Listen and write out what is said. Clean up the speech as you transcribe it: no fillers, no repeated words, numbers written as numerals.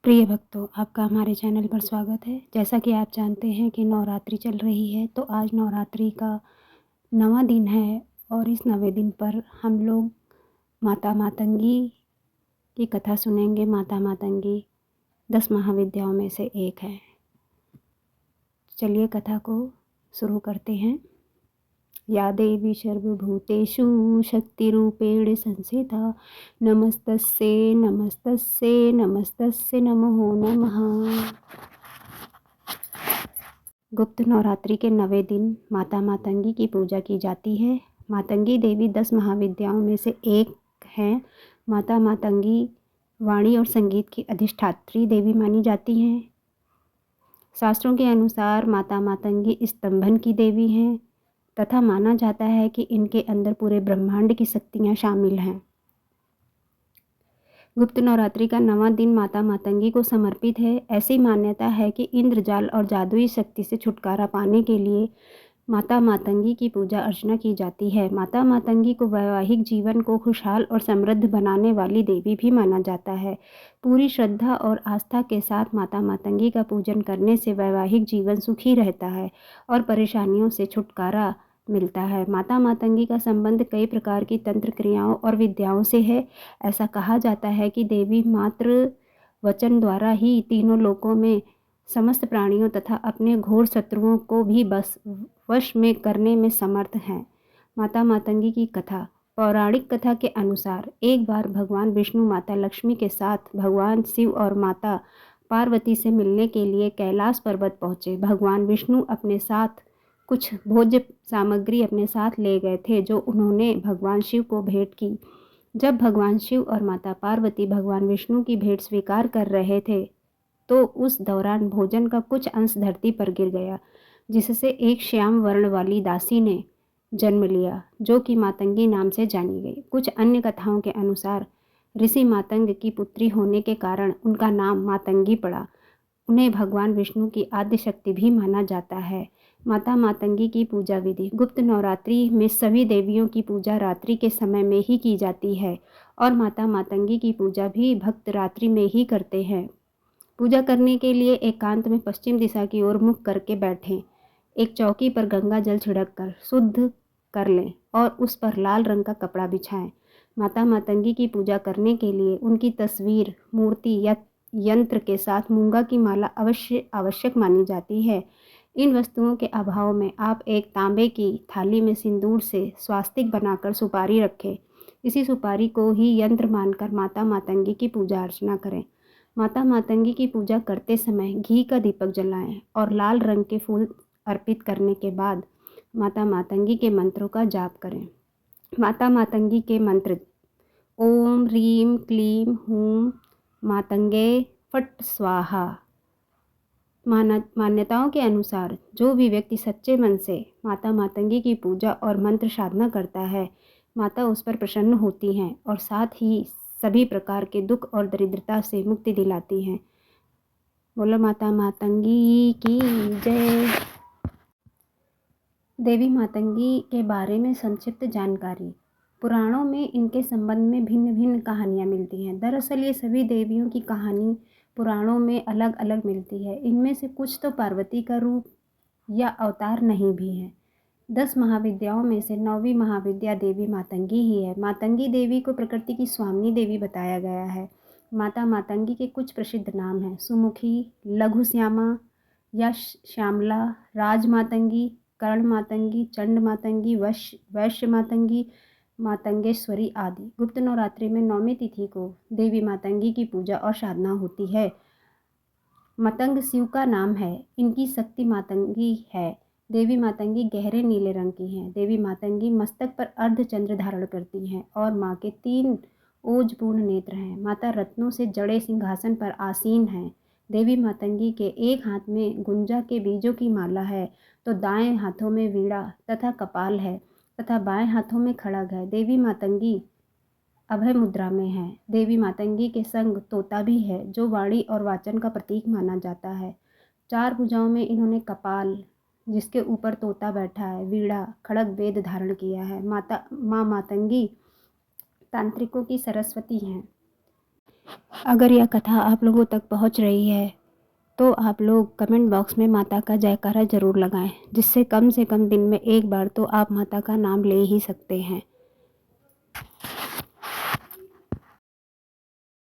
प्रिय भक्तों, आपका हमारे चैनल पर स्वागत है। जैसा कि आप जानते हैं कि नवरात्रि चल रही है, तो आज नवरात्रि का 9वां दिन है और इस 9वें दिन पर हम लोग माता मातंगी की कथा सुनेंगे। माता मातंगी 10 महाविद्याओं में से एक है। चलिए कथा को शुरू करते हैं। या देवी सर्वभूतेषु शक्तिरूपेण संस्थिता नमस्तस्यै नमस्तस्यै नमस्तस्यै नमो नमः। गुप्त नवरात्रि के 9वें दिन माता मातंगी की पूजा की जाती है। मातंगी देवी 10 महाविद्याओं में से एक हैं। माता मातंगी वाणी और संगीत की अधिष्ठात्री देवी मानी जाती हैं। शास्त्रों के अनुसार माता मातंगी स्तंभन की देवी हैं तथा माना जाता है कि इनके अंदर पूरे ब्रह्मांड की शक्तियाँ शामिल हैं। गुप्त नवरात्रि का 9वां दिन माता मातंगी को समर्पित है। ऐसी मान्यता है कि इंद्रजाल और जादुई शक्ति से छुटकारा पाने के लिए माता मातंगी की पूजा अर्चना की जाती है। माता मातंगी को वैवाहिक जीवन को खुशहाल और समृद्ध बनाने वाली देवी भी माना जाता है। पूरी श्रद्धा और आस्था के साथ माता मातंगी का पूजन करने से वैवाहिक जीवन सुखी रहता है और परेशानियों से छुटकारा मिलता है। माता मातंगी का संबंध कई प्रकार की तंत्र क्रियाओं और विद्याओं से है। ऐसा कहा जाता है कि देवी मात्र वचन द्वारा ही तीनों लोकों में समस्त प्राणियों तथा अपने घोर शत्रुओं को भी बस वश में करने में समर्थ हैं। माता मातंगी की कथा। पौराणिक कथा के अनुसार एक बार भगवान विष्णु माता लक्ष्मी के साथ भगवान शिव और माता पार्वती से मिलने के लिए कैलाश पर्वत पहुँचे। भगवान विष्णु अपने साथ कुछ भोज्य सामग्री अपने साथ ले गए थे जो उन्होंने भगवान शिव को भेंट की। जब भगवान शिव और माता पार्वती भगवान विष्णु की भेंट स्वीकार कर रहे थे तो उस दौरान भोजन का कुछ अंश धरती पर गिर गया, जिससे एक श्याम वर्ण वाली दासी ने जन्म लिया जो कि मातंगी नाम से जानी गई। कुछ अन्य कथाओं के अनुसार ऋषि मातंग की पुत्री होने के कारण उनका नाम मातंगी पड़ा। उन्हें भगवान विष्णु की आद्य शक्ति भी माना जाता है। माता मातंगी की पूजा विधि। गुप्त नवरात्रि में सभी देवियों की पूजा रात्रि के समय में ही की जाती है और माता मातंगी की पूजा भी भक्त रात्रि में ही करते हैं। पूजा करने के लिए एकांत में पश्चिम दिशा की ओर मुख करके बैठें। एक चौकी पर गंगा जल छिड़क कर शुद्ध कर लें और उस पर लाल रंग का कपड़ा बिछाएं। माता मातंगी की पूजा करने के लिए उनकी तस्वीर, मूर्ति या यंत्र के साथ मूंगा की माला आवश्यक मानी जाती है। इन वस्तुओं के अभाव में आप एक तांबे की थाली में सिंदूर से स्वास्तिक बनाकर सुपारी रखें। इसी सुपारी को ही यंत्र मानकर माता मातंगी की पूजा अर्चना करें। माता मातंगी की पूजा करते समय घी का दीपक जलाएं और लाल रंग के फूल अर्पित करने के बाद माता मातंगी के मंत्रों का जाप करें। माता मातंगी के मंत्र। ओम ह्रीं क्लीं हूं मातंगे फट स्वाहा। मान्यताओं के अनुसार जो भी व्यक्ति सच्चे मन से माता मातंगी की पूजा और मंत्र साधना करता है, माता उस पर प्रसन्न होती हैं और साथ ही सभी प्रकार के दुख और दरिद्रता से मुक्ति दिलाती हैं। बोलो माता मातंगी की जय। देवी मातंगी के बारे में संक्षिप्त जानकारी। पुराणों में इनके संबंध में भिन्न भिन्न कहानियाँ मिलती हैं। दरअसल ये सभी देवियों की कहानी पुराणों में अलग अलग मिलती है। इनमें से कुछ तो पार्वती का रूप या अवतार नहीं भी है। 10 महाविद्याओं में से 9वीं महाविद्या देवी मातंगी ही है। मातंगी देवी को प्रकृति की स्वामिनी देवी बताया गया है। माता मातंगी के कुछ प्रसिद्ध नाम हैं: सुमुखी, लघु श्यामा या श्यामला, राज मातंगी, कर्ण मातंगी, चंड मातंगी, वैश्य मातंगी, मातंगेश्वरी आदि। गुप्त नवरात्रि में 9वीं तिथि को देवी मातंगी की पूजा और साधना होती है। मतंग शिव का नाम है। इनकी शक्ति मातंगी है। देवी मातंगी गहरे नीले रंग की हैं। देवी मातंगी मस्तक पर अर्धचंद्र धारण करती हैं और माँ के 3 ओजपूर्ण नेत्र हैं। माता रत्नों से जड़े सिंहासन पर आसीन हैं। देवी मातंगी के एक हाथ में गुंजा के बीजों की माला है तो दाएं हाथों में वीणा तथा कपाल है तथा बाएं हाथों में खड्ग है। देवी मातंगी अभय मुद्रा में है। देवी मातंगी के संग तोता भी है जो वाणी और वाचन का प्रतीक माना जाता है। 4 भुजाओं में इन्होंने कपाल जिसके ऊपर तोता बैठा है, वीणा, खड्ग वेद धारण किया है। माँ मातंगी तांत्रिकों की सरस्वती हैं। अगर यह कथा आप लोगों तक पहुंच रही है तो आप लोग कमेंट बॉक्स में माता का जयकारा ज़रूर लगाएं, जिससे कम से कम दिन में एक बार तो आप माता का नाम ले ही सकते हैं।